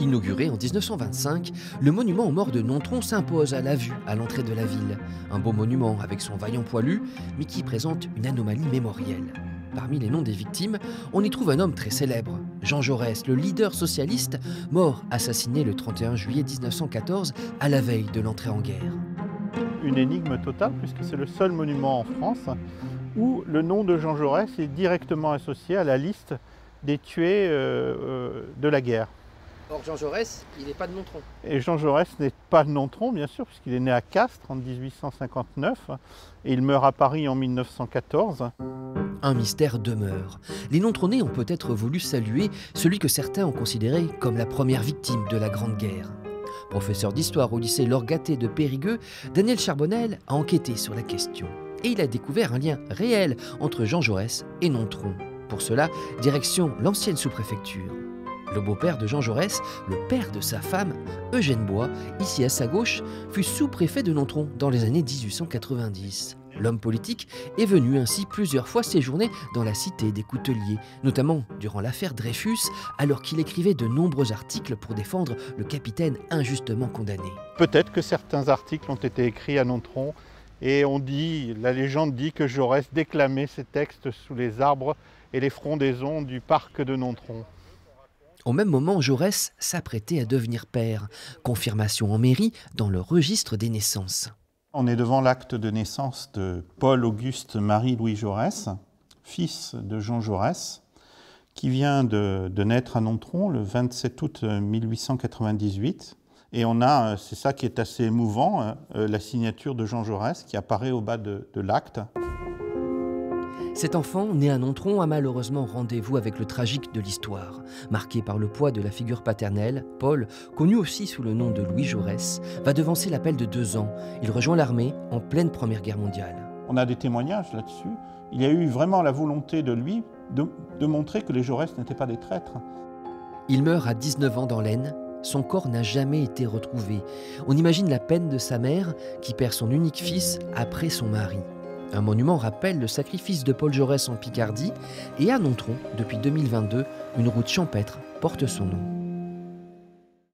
Inauguré en 1925, le monument aux morts de Nontron s'impose à la vue à l'entrée de la ville. Un beau monument avec son vaillant poilu, mais qui présente une anomalie mémorielle. Parmi les noms des victimes, on y trouve un homme très célèbre, Jean Jaurès, le leader socialiste, mort assassiné le 31 juillet 1914 à la veille de l'entrée en guerre. Une énigme totale puisque c'est le seul monument en France où le nom de Jean Jaurès est directement associé à la liste des tués de la guerre. Or Jean Jaurès, il n'est pas de Nontron. Et Jean Jaurès n'est pas de Nontron, bien sûr, puisqu'il est né à Castres en 1859 et il meurt à Paris en 1914. Un mystère demeure. Les Nontronnais ont peut-être voulu saluer celui que certains ont considéré comme la première victime de la Grande Guerre. Professeur d'histoire au lycée Lorgaté de Périgueux, Daniel Charbonnel a enquêté sur la question. Et il a découvert un lien réel entre Jean Jaurès et Nontron. Pour cela, direction l'ancienne sous-préfecture. Le beau-père de Jean Jaurès, le père de sa femme, Eugène Bois, ici à sa gauche, fut sous-préfet de Nontron dans les années 1890. L'homme politique est venu ainsi plusieurs fois séjourner dans la cité des Couteliers, notamment durant l'affaire Dreyfus, alors qu'il écrivait de nombreux articles pour défendre le capitaine injustement condamné. Peut-être que certains articles ont été écrits à Nontron et la légende dit que Jaurès déclamait ces textes sous les arbres et les frondaisons du parc de Nontron. Au même moment, Jaurès s'apprêtait à devenir père. Confirmation en mairie dans le registre des naissances. On est devant l'acte de naissance de Paul-Auguste Marie-Louis Jaurès, fils de Jean Jaurès, qui vient de naître à Nontron le 27 août 1898. Et on a, c'est ça qui est assez émouvant, la signature de Jean Jaurès qui apparaît au bas de l'acte. Cet enfant, né à Nontron, a malheureusement rendez-vous avec le tragique de l'histoire. Marqué par le poids de la figure paternelle, Paul, connu aussi sous le nom de Louis Jaurès, va devancer l'appel de 2 ans. Il rejoint l'armée en pleine Première Guerre mondiale. On a des témoignages là-dessus. Il y a eu vraiment la volonté de lui de montrer que les Jaurès n'étaient pas des traîtres. Il meurt à 19 ans dans l'Aisne. Son corps n'a jamais été retrouvé. On imagine la peine de sa mère qui perd son unique fils après son mari. Un monument rappelle le sacrifice de Paul Jaurès en Picardie et à Nontron, depuis 2022, une route champêtre porte son nom.